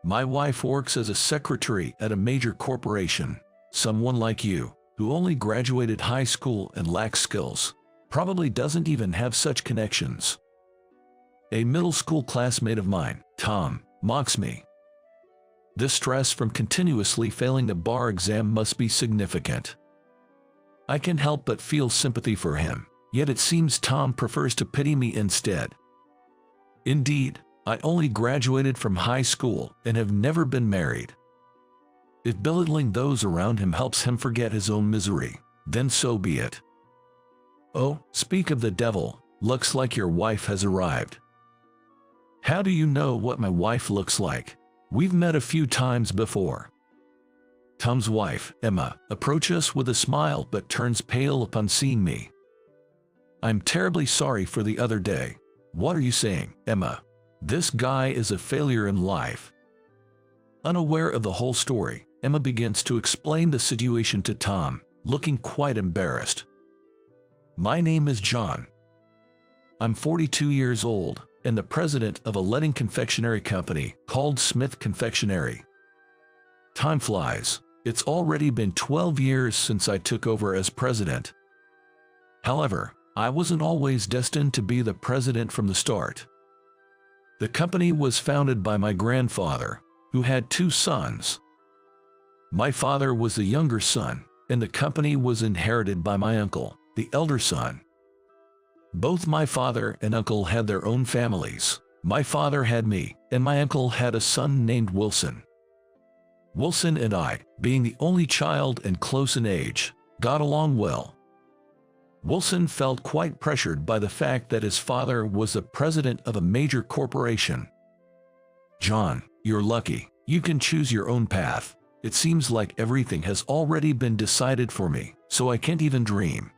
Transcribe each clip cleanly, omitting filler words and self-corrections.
My wife works as a secretary at a major corporation. Someone like you, who only graduated high school and lacks skills, probably doesn't even have such connections. A middle school classmate of mine, Tom, mocks me. This stress from continuously failing the bar exam must be significant. I can help but feel sympathy for him, yet it seems Tom prefers to pity me instead. Indeed, I only graduated from high school and have never been married. If belittling those around him helps him forget his own misery, then so be it. Oh, speak of the devil, looks like your wife has arrived. How do you know what my wife looks like? We've met a few times before. Tom's wife, Emma, approaches us with a smile but turns pale upon seeing me. I'm terribly sorry for the other day. What are you saying, Emma? This guy is a failure in life. Unaware of the whole story, Emma begins to explain the situation to Tom, looking quite embarrassed. My name is John. I'm 42 years old and the president of a leading confectionery company called Smith Confectionery. Time flies. It's already been 12 years since I took over as president. However, I wasn't always destined to be the president from the start. The company was founded by my grandfather, who had 2 sons. My father was the younger son, and the company was inherited by my uncle, the elder son. Both my father and uncle had their own families. My father had me, and my uncle had a son named Wilson. Wilson and I, being the only child and close in age, got along well. Wilson felt quite pressured by the fact that his father was the president of a major corporation. John, you're lucky. You can choose your own path. It seems like everything has already been decided for me, so I can't even dream.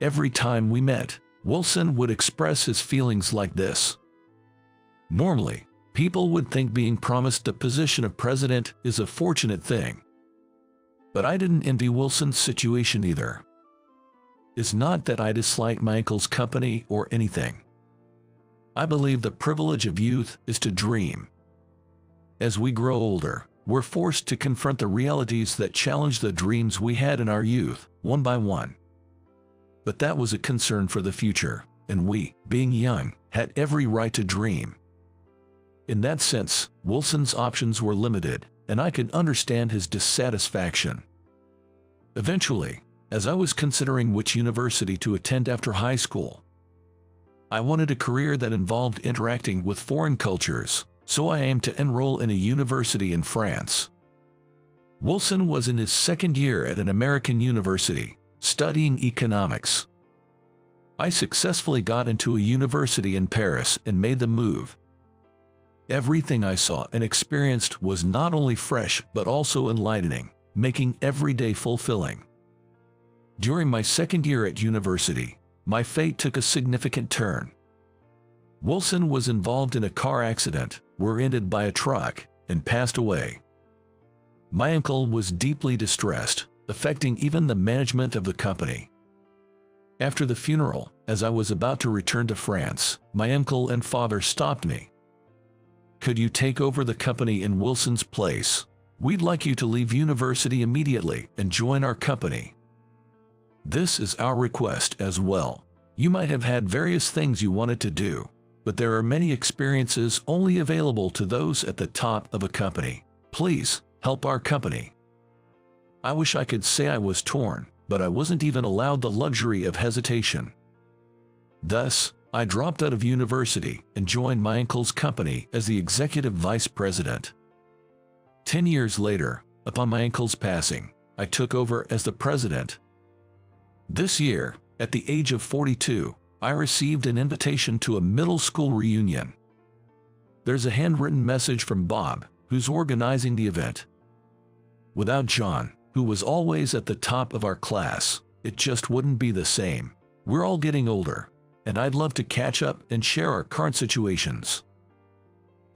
Every time we met, Wilson would express his feelings like this. Normally, people would think being promised the position of president is a fortunate thing. But I didn't envy Wilson's situation either. It's not that I dislike my uncle's company or anything. I believe the privilege of youth is to dream. As we grow older, we're forced to confront the realities that challenge the dreams we had in our youth, one by one. But that was a concern for the future, and we, being young, had every right to dream. In that sense, Wilson's options were limited, and I could understand his dissatisfaction. Eventually, as I was considering which university to attend after high school, I wanted a career that involved interacting with foreign cultures, so I aimed to enroll in a university in France. Wilson was in his second year at an American university, studying economics. I successfully got into a university in Paris and made the move. Everything I saw and experienced was not only fresh but also enlightening, making every day fulfilling. During my second year at university, my fate took a significant turn. Wilson was involved in a car accident, rear-ended by a truck, and passed away. My uncle was deeply distressed, affecting even the management of the company. After the funeral, as I was about to return to France, my uncle and father stopped me. Could you take over the company in Wilson's place? We'd like you to leave university immediately and join our company. This is our request as well. You might have had various things you wanted to do, but there are many experiences only available to those at the top of a company. Please, help our company. I wish I could say I was torn, but I wasn't even allowed the luxury of hesitation. Thus, I dropped out of university and joined my uncle's company as the executive vice president. 10 years later, upon my uncle's passing, I took over as the president. This year, at the age of 42, I received an invitation to a middle school reunion. There's a handwritten message from Bob, who's organizing the event. Without John, who was always at the top of our class, it just wouldn't be the same. We're all getting older, and I'd love to catch up and share our current situations.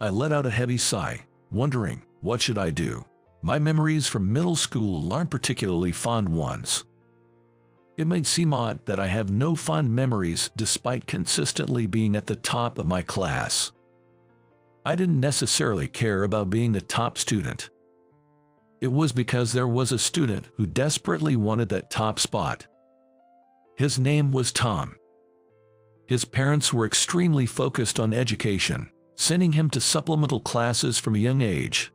I let out a heavy sigh, wondering, what should I do? My memories from middle school aren't particularly fond ones. It might seem odd that I have no fond memories despite consistently being at the top of my class. I didn't necessarily care about being the top student. It was because there was a student who desperately wanted that top spot. His name was Tom. His parents were extremely focused on education, sending him to supplemental classes from a young age.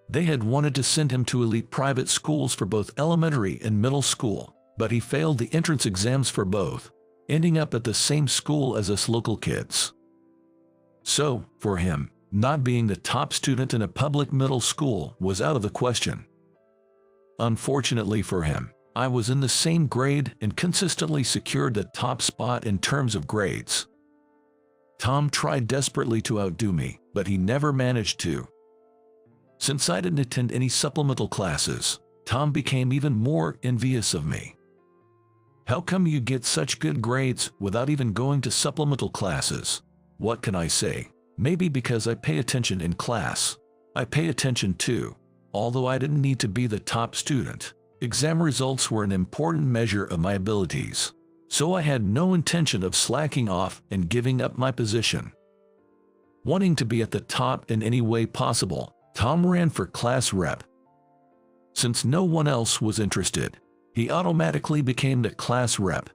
They had wanted to send him to elite private schools for both elementary and middle school, but he failed the entrance exams for both, ending up at the same school as us local kids. So, for him, not being the top student in a public middle school was out of the question. Unfortunately for him, I was in the same grade and consistently secured the top spot in terms of grades. Tom tried desperately to outdo me, but he never managed to. Since I didn't attend any supplemental classes, Tom became even more envious of me. "How come you get such good grades without even going to supplemental classes?" What can I say? Maybe because I pay attention in class. I pay attention too. Although I didn't need to be the top student, exam results were an important measure of my abilities. So I had no intention of slacking off and giving up my position. Wanting to be at the top in any way possible, Tom ran for class rep. Since no one else was interested, he automatically became the class rep.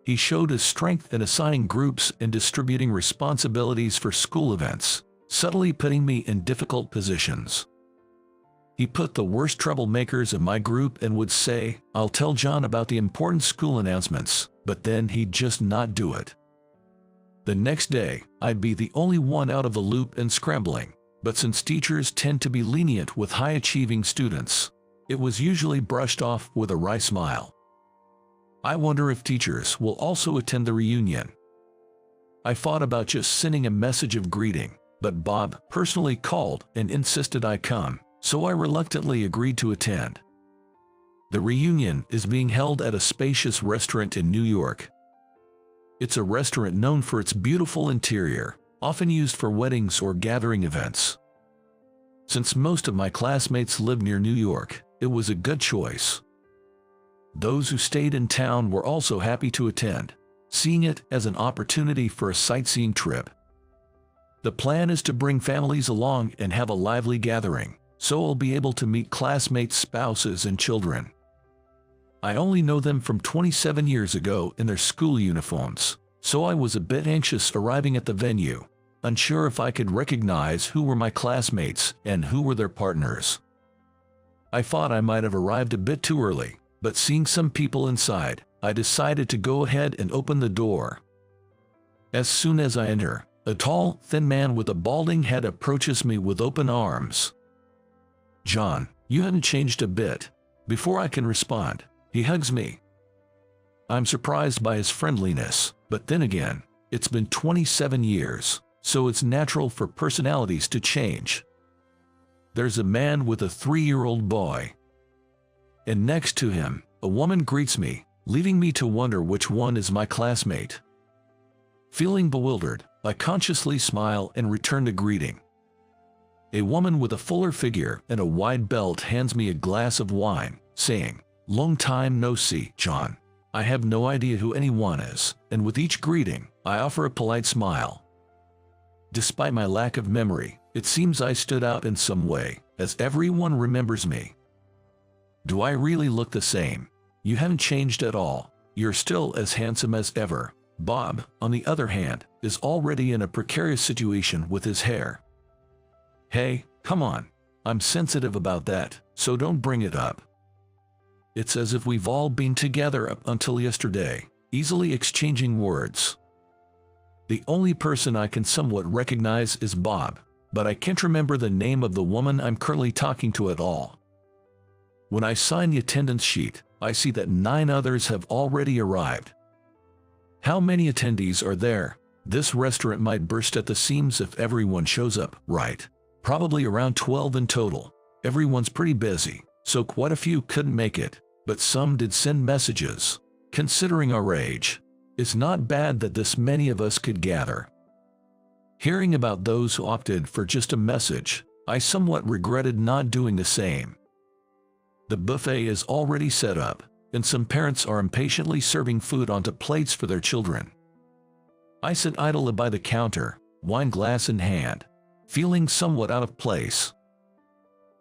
He showed his strength in assigning groups and distributing responsibilities for school events, subtly putting me in difficult positions. He put the worst troublemakers in my group and would say, "I'll tell John about the important school announcements," but then he'd just not do it. The next day, I'd be the only one out of the loop and scrambling, but since teachers tend to be lenient with high-achieving students, it was usually brushed off with a wry smile. I wonder if teachers will also attend the reunion. I thought about just sending a message of greeting, but Bob personally called and insisted I come, so I reluctantly agreed to attend. The reunion is being held at a spacious restaurant in New York. It's a restaurant known for its beautiful interior, often used for weddings or gathering events. Since most of my classmates live near New York, it was a good choice. Those who stayed in town were also happy to attend, seeing it as an opportunity for a sightseeing trip. The plan is to bring families along and have a lively gathering, so I'll be able to meet classmates' spouses and children. I only know them from 27 years ago in their school uniforms, so I was a bit anxious arriving at the venue, unsure if I could recognize who were my classmates and who were their partners. I thought I might have arrived a bit too early, but seeing some people inside, I decided to go ahead and open the door. As soon as I enter, a tall, thin man with a balding head approaches me with open arms. "John, you haven't changed a bit." Before I can respond, he hugs me. I'm surprised by his friendliness, but then again, it's been 27 years, so it's natural for personalities to change. There's a man with a 3-year-old boy. And next to him, a woman greets me, leaving me to wonder which one is my classmate. Feeling bewildered, I consciously smile and return the greeting. A woman with a fuller figure and a wide belt hands me a glass of wine, saying, "Long time no see, John." I have no idea who anyone is, and with each greeting, I offer a polite smile. Despite my lack of memory, it seems I stood out in some way, as everyone remembers me. Do I really look the same? You haven't changed at all. You're still as handsome as ever. Bob, on the other hand, is already in a precarious situation with his hair. Hey, come on. I'm sensitive about that, so don't bring it up. It's as if we've all been together up until yesterday, easily exchanging words. The only person I can somewhat recognize is Bob, but I can't remember the name of the woman I'm currently talking to at all. When I sign the attendance sheet, I see that 9 others have already arrived. How many attendees are there? This restaurant might burst at the seams if everyone shows up, right? Probably around 12 in total. Everyone's pretty busy, so quite a few couldn't make it, but some did send messages. Considering our age, it's not bad that this many of us could gather. Hearing about those who opted for just a message, I somewhat regretted not doing the same. The buffet is already set up, and some parents are impatiently serving food onto plates for their children. I sit idly by the counter, wine glass in hand, feeling somewhat out of place.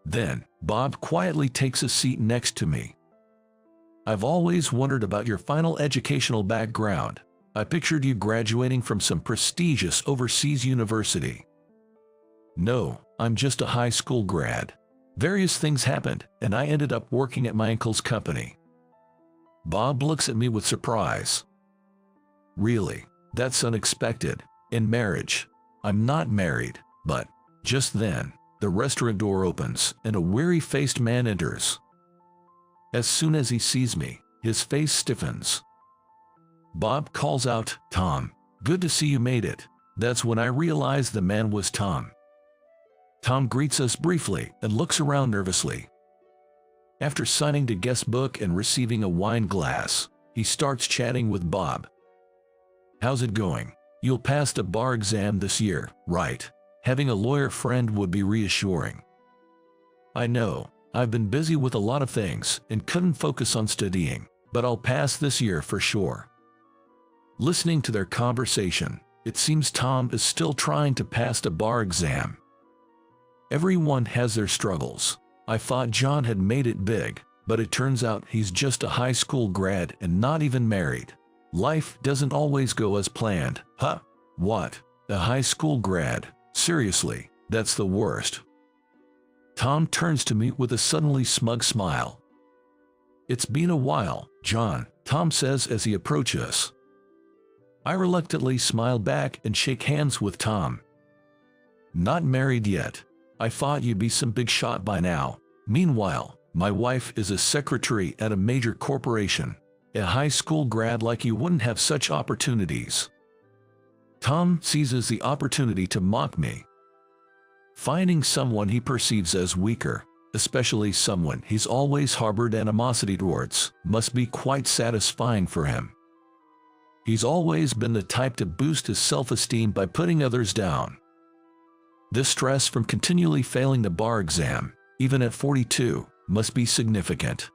Then, Bob quietly takes a seat next to me. I've always wondered about your final educational background. I pictured you graduating from some prestigious overseas university. No, I'm just a high school grad. Various things happened, and I ended up working at my uncle's company. Bob looks at me with surprise. Really? That's unexpected. In marriage. I'm not married, but just then, the restaurant door opens and a weary-faced man enters. As soon as he sees me, his face stiffens. Bob calls out, "Tom, good to see you made it." That's when I realized the man was Tom. Tom greets us briefly and looks around nervously. After signing the guest book and receiving a wine glass, he starts chatting with Bob. "How's it going? You'll pass the bar exam this year, right? Having a lawyer friend would be reassuring." "I know, I've been busy with a lot of things and couldn't focus on studying, but I'll pass this year for sure." Listening to their conversation, it seems Tom is still trying to pass the bar exam. Everyone has their struggles. I thought John had made it big, but it turns out he's just a high school grad and not even married. Life doesn't always go as planned. Huh? What? A high school grad? Seriously, that's the worst. Tom turns to me with a suddenly smug smile. "It's been a while, John," Tom says as he approaches. I reluctantly smile back and shake hands with Tom. "Not married yet. I thought you'd be some big shot by now. Meanwhile, my wife is a secretary at a major corporation. A high school grad like you wouldn't have such opportunities." Tom seizes the opportunity to mock me. Finding someone he perceives as weaker, especially someone he's always harbored animosity towards, must be quite satisfying for him. He's always been the type to boost his self-esteem by putting others down. This stress from continually failing the bar exam, even at 42, must be significant.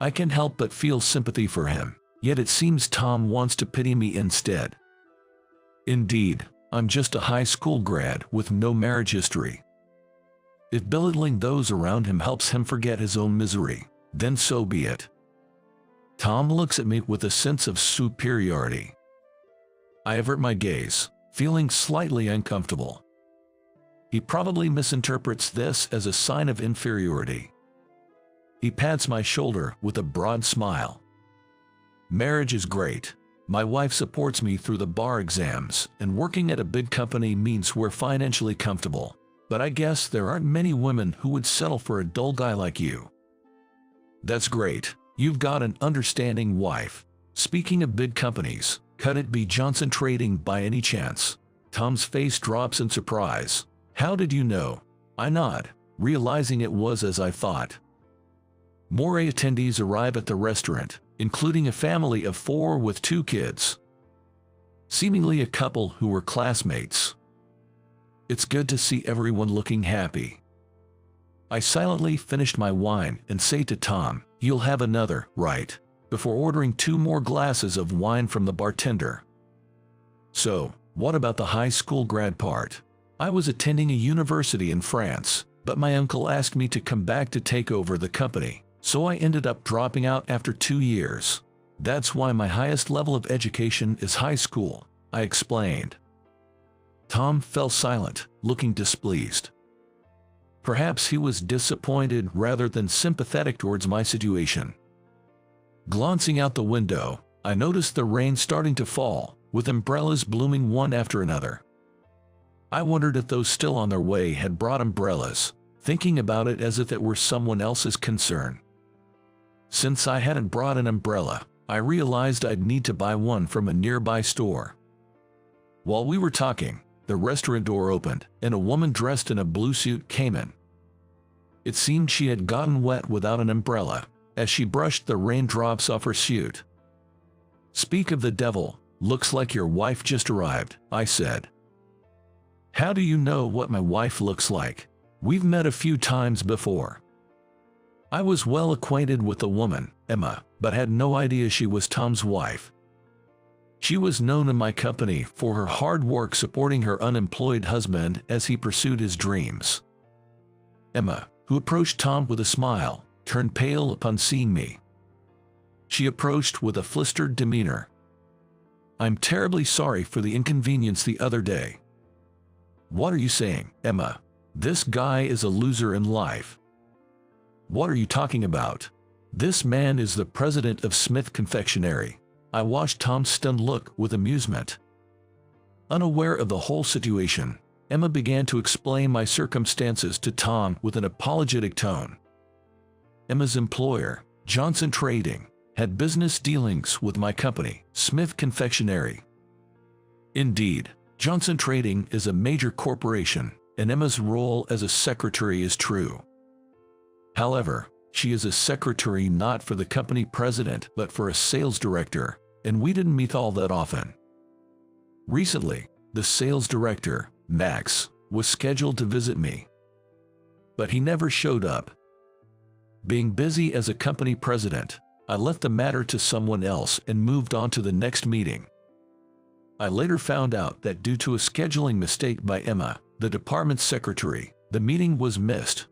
I can't help but feel sympathy for him, yet it seems Tom wants to pity me instead. Indeed, I'm just a high school grad with no marriage history. If belittling those around him helps him forget his own misery, then so be it. Tom looks at me with a sense of superiority. I avert my gaze, feeling slightly uncomfortable. He probably misinterprets this as a sign of inferiority. He pats my shoulder with a broad smile. "Marriage is great. My wife supports me through the bar exams, and working at a big company means we're financially comfortable. But I guess there aren't many women who would settle for a dull guy like you." "That's great. You've got an understanding wife. Speaking of big companies, could it be Johnson Trading by any chance?" Tom's face drops in surprise. "How did you know?" I nod, realizing it was as I thought. More attendees arrive at the restaurant, including a family of 4 with 2 kids. Seemingly a couple who were classmates. It's good to see everyone looking happy. I silently finished my wine and say to Tom, "You'll have another, right?" before ordering 2 more glasses of wine from the bartender. "So, what about the high school grad part?" "I was attending a university in France, but my uncle asked me to come back to take over the company, so I ended up dropping out after 2 years. That's why my highest level of education is high school," I explained. Tom fell silent, looking displeased. Perhaps he was disappointed rather than sympathetic towards my situation. Glancing out the window, I noticed the rain starting to fall, with umbrellas blooming one after another. I wondered if those still on their way had brought umbrellas, thinking about it as if it were someone else's concern. Since I hadn't brought an umbrella, I realized I'd need to buy one from a nearby store. While we were talking, the restaurant door opened, and a woman dressed in a blue suit came in. It seemed she had gotten wet without an umbrella, as she brushed the raindrops off her suit. "Speak of the devil, looks like your wife just arrived," I said. "How do you know what my wife looks like? We've met a few times before." I was well acquainted with the woman, Emma, but had no idea she was Tom's wife. She was known in my company for her hard work supporting her unemployed husband as he pursued his dreams. Emma, who approached Tom with a smile, turned pale upon seeing me. She approached with a flustered demeanor. "I'm terribly sorry for the inconvenience the other day." "What are you saying, Emma? This guy is a loser in life." "What are you talking about? This man is the president of Smith Confectionery." I watched Tom's stunned look with amusement. Unaware of the whole situation, Emma began to explain my circumstances to Tom with an apologetic tone. Emma's employer, Johnson Trading, had business dealings with my company, Smith Confectionery. Indeed, Johnson Trading is a major corporation, and Emma's role as a secretary is true. However, she is a secretary not for the company president but for a sales director, and we didn't meet all that often. Recently, the sales director, Max, was scheduled to visit me, but he never showed up. Being busy as a company president, I left the matter to someone else and moved on to the next meeting. I later found out that due to a scheduling mistake by Emma, the department secretary, the meeting was missed.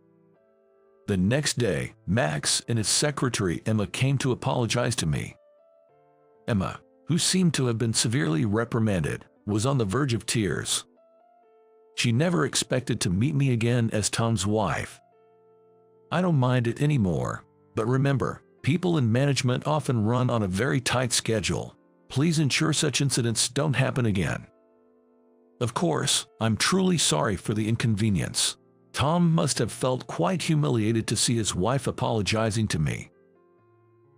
The next day, Max and his secretary Emma came to apologize to me. Emma, who seemed to have been severely reprimanded, was on the verge of tears. She never expected to meet me again as Tom's wife. I don't mind it anymore, but remember, people in management often run on a very tight schedule. Please ensure such incidents don't happen again. Of course, I'm truly sorry for the inconvenience. Tom must have felt quite humiliated to see his wife apologizing to me.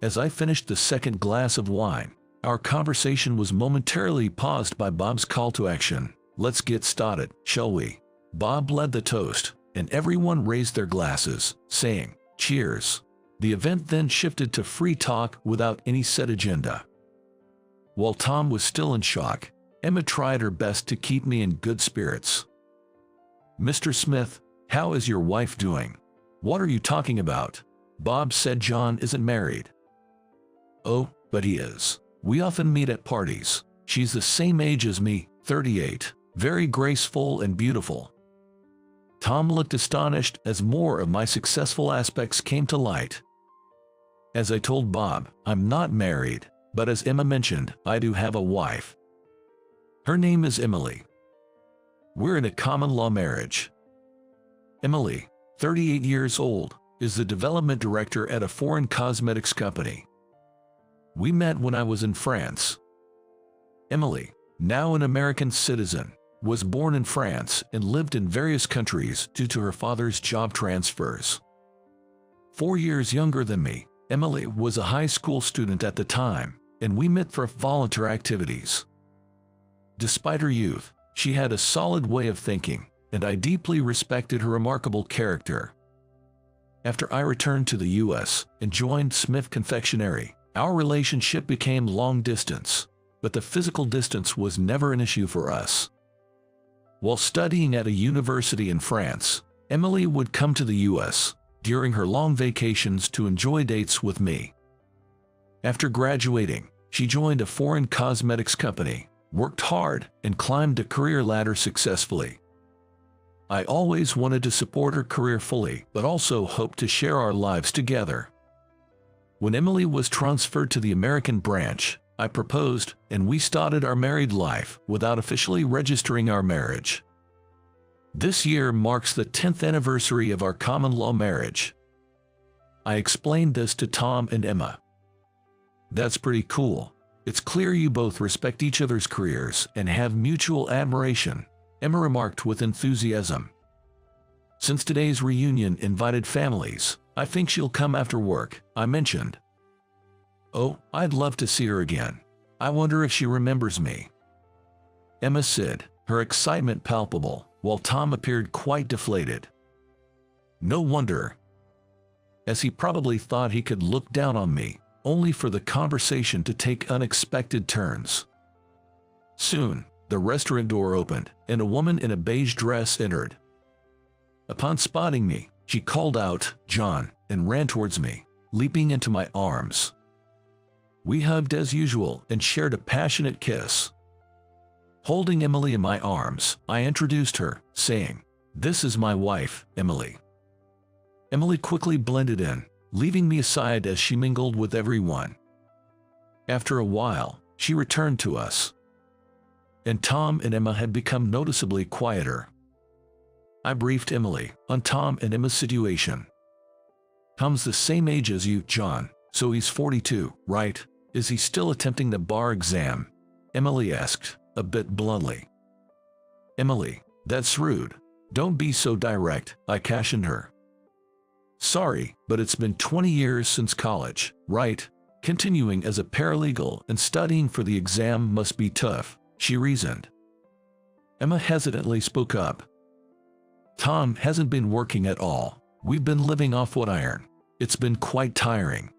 As I finished the second glass of wine, our conversation was momentarily paused by Bob's call to action. "Let's get started, shall we?" Bob led the toast, and everyone raised their glasses, saying, "Cheers." The event then shifted to free talk without any set agenda. While Tom was still in shock, Emma tried her best to keep me in good spirits. "Mr. Smith, how is your wife doing?" "What are you talking about? Bob said John isn't married." "Oh, but he is. We often meet at parties. She's the same age as me, 38, very graceful and beautiful." Tom looked astonished as more of my successful aspects came to light. As I told Bob, I'm not married, but as Emma mentioned, I do have a wife. Her name is Emily. We're in a common law marriage. Emily, 38 years old, is the development director at a foreign cosmetics company. We met when I was in France. Emily, now an American citizen, was born in France and lived in various countries due to her father's job transfers. 4 years younger than me, Emily was a high school student at the time, and we met for volunteer activities. Despite her youth, she had a solid way of thinking, and I deeply respected her remarkable character. After I returned to the U.S. and joined Smith Confectionery, our relationship became long distance, but the physical distance was never an issue for us. While studying at a university in France, Emily would come to the U.S. during her long vacations to enjoy dates with me. After graduating, she joined a foreign cosmetics company, worked hard, and climbed a career ladder successfully. I always wanted to support her career fully, but also hoped to share our lives together. When Emily was transferred to the American branch, I proposed, and we started our married life without officially registering our marriage. This year marks the 10th anniversary of our common law marriage. I explained this to Tom and Emma. "That's pretty cool. It's clear you both respect each other's careers and have mutual admiration," Emma remarked with enthusiasm. "Since today's reunion invited families, I think she'll come after work," I mentioned. "Oh, I'd love to see her again. I wonder if she remembers me," Emma said, her excitement palpable, while Tom appeared quite deflated. No wonder, as he probably thought he could look down on me, only for the conversation to take unexpected turns. Soon, the restaurant door opened, and a woman in a beige dress entered. Upon spotting me, she called out, "John," and ran towards me, leaping into my arms. We hugged as usual and shared a passionate kiss. Holding Emily in my arms, I introduced her, saying, "This is my wife, Emily." Emily quickly blended in, leaving me aside as she mingled with everyone. After a while, she returned to us, and Tom and Emma had become noticeably quieter. I briefed Emily on Tom and Emma's situation. "Tom's the same age as you, John, so he's 42, right? Is he still attempting the bar exam?" Emily asked, a bit bluntly. "Emily, that's rude. Don't be so direct," I cautioned her. "Sorry, but it's been 20 years since college, right? Continuing as a paralegal and studying for the exam must be tough," she reasoned. Emma hesitantly spoke up. "Tom hasn't been working at all. We've been living off what I earn. It's been quite tiring."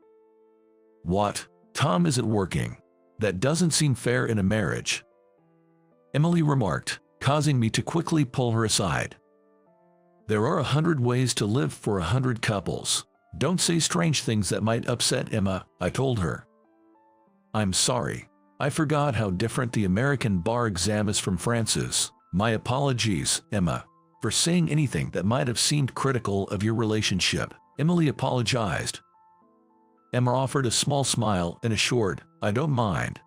"What? Tom isn't working? That doesn't seem fair in a marriage," Emily remarked, causing me to quickly pull her aside. "There are 100 ways to live for 100 couples. Don't say strange things that might upset Emma," I told her. "I'm sorry. I forgot how different the American bar exam is from France's. My apologies, Emma, for saying anything that might have seemed critical of your relationship," Emily apologized. Emma offered a small smile and assured, "I don't mind,"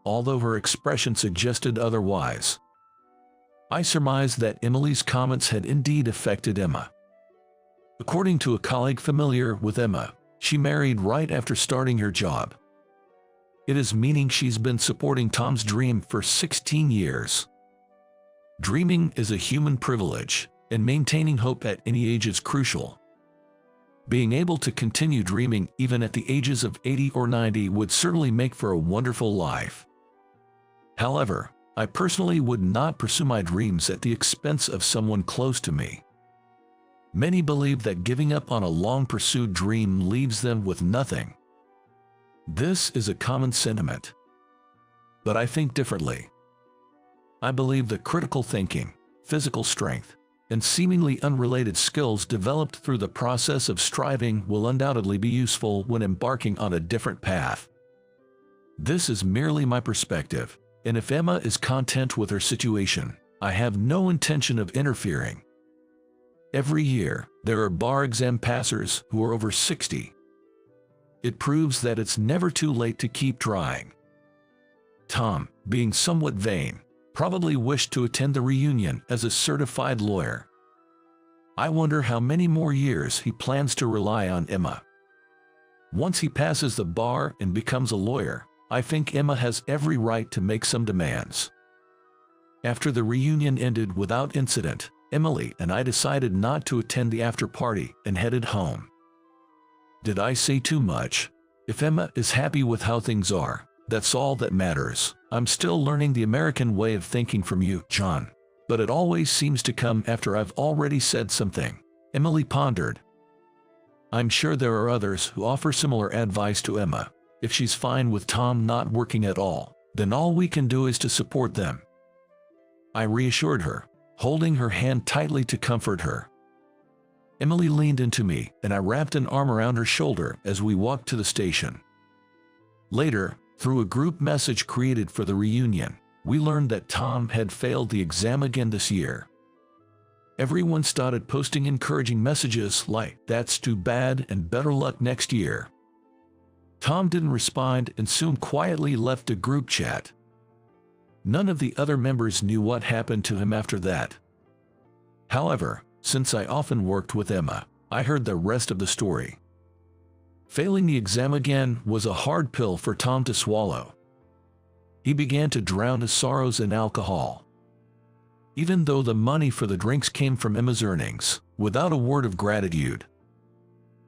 although her expression suggested otherwise. I surmised that Emily's comments had indeed affected Emma. According to a colleague familiar with Emma, she married right after starting her job. It is meaning she's been supporting Tom's dream for 16 years. Dreaming is a human privilege, and maintaining hope at any age is crucial. Being able to continue dreaming even at the ages of 80 or 90 would certainly make for a wonderful life. However, I personally would not pursue my dreams at the expense of someone close to me. Many believe that giving up on a long-pursued dream leaves them with nothing. This is a common sentiment, but I think differently. I believe that critical thinking, physical strength, and seemingly unrelated skills developed through the process of striving will undoubtedly be useful when embarking on a different path. This is merely my perspective, and if Emma is content with her situation, I have no intention of interfering. Every year, there are bar exam passers who are over 60. It proves that it's never too late to keep trying. Tom, being somewhat vain, probably wished to attend the reunion as a certified lawyer. I wonder how many more years he plans to rely on Emma. Once he passes the bar and becomes a lawyer, I think Emma has every right to make some demands. After the reunion ended without incident, Emily and I decided not to attend the after-party and headed home. Did I say too much? If Emma is happy with how things are, that's all that matters. I'm still learning the American way of thinking from you, John, but it always seems to come after I've already said something, Emily pondered. I'm sure there are others who offer similar advice to Emma. If she's fine with Tom not working at all, then all we can do is to support them. I reassured her, holding her hand tightly to comfort her. Emily leaned into me, and I wrapped an arm around her shoulder as we walked to the station. Later, through a group message created for the reunion, we learned that Tom had failed the exam again this year. Everyone started posting encouraging messages like, "That's too bad and better luck next year." Tom didn't respond and soon quietly left the group chat. None of the other members knew what happened to him after that. However, since I often worked with Emma, I heard the rest of the story. Failing the exam again was a hard pill for Tom to swallow. He began to drown his sorrows in alcohol. Even though the money for the drinks came from Emma's earnings, without a word of gratitude.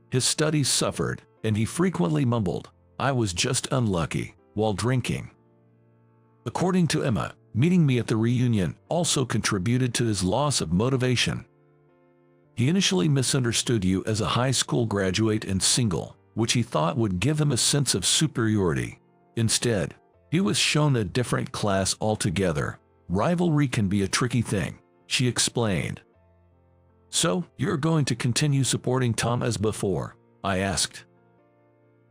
His studies suffered, and he frequently mumbled, "I was just unlucky," while drinking. According to Emma, meeting me at the reunion also contributed to his loss of motivation. He initially misunderstood you as a high school graduate and single, which he thought would give him a sense of superiority. Instead, he was shown a different class altogether. Rivalry can be a tricky thing, she explained. "So, you're going to continue supporting Tom as before?" I asked.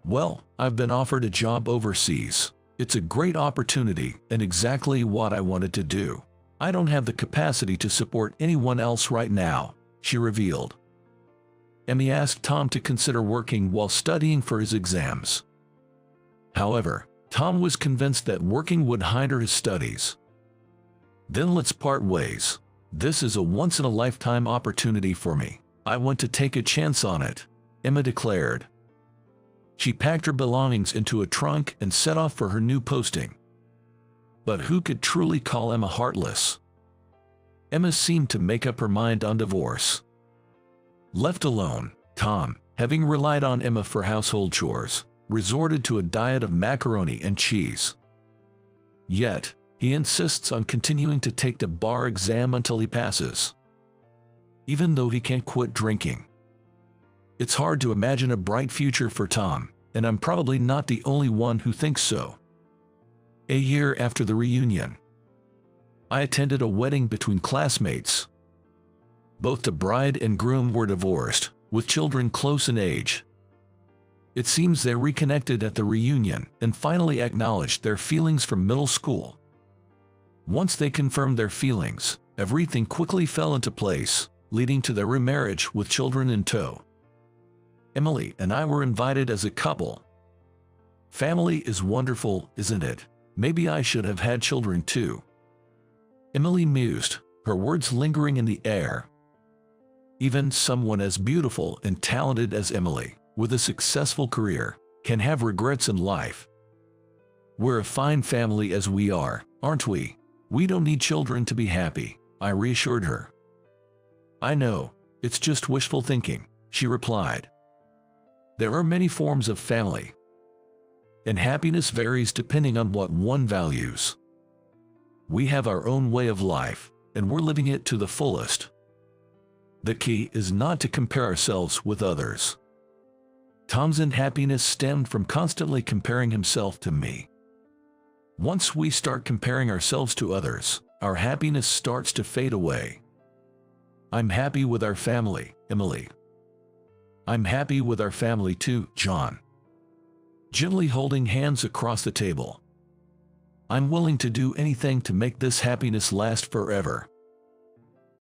Well, I've been offered a job overseas. It's a great opportunity and exactly what I wanted to do. I don't have the capacity to support anyone else right now, she revealed. Emmy asked Tom to consider working while studying for his exams. However, Tom was convinced that working would hinder his studies. Then let's part ways. This is a once-in-a-lifetime opportunity for me. I want to take a chance on it, Emma declared. She packed her belongings into a trunk and set off for her new posting. But who could truly call Emma heartless? Emma seemed to make up her mind on divorce. Left alone, Tom, having relied on Emma for household chores, resorted to a diet of macaroni and cheese. Yet, he insists on continuing to take the bar exam until he passes, even though he can't quit drinking. It's hard to imagine a bright future for Tom, and I'm probably not the only one who thinks so. A year after the reunion, I attended a wedding between classmates. Both the bride and groom were divorced, with children close in age. It seems they reconnected at the reunion and finally acknowledged their feelings from middle school. Once they confirmed their feelings, everything quickly fell into place, leading to their remarriage with children in tow. Emily and I were invited as a couple. Family is wonderful, isn't it? Maybe I should have had children too. Emily mused, her words lingering in the air. Even someone as beautiful and talented as Emily, with a successful career, can have regrets in life. We're a fine family as we are, aren't we? We don't need children to be happy, I reassured her. I know, it's just wishful thinking, she replied. There are many forms of family, and happiness varies depending on what one values. We have our own way of life, and we're living it to the fullest. The key is not to compare ourselves with others. Tom's unhappiness stemmed from constantly comparing himself to me. Once we start comparing ourselves to others, our happiness starts to fade away. I'm happy with our family, Emily. I'm happy with our family too, John. Gently holding hands across the table. I'm willing to do anything to make this happiness last forever.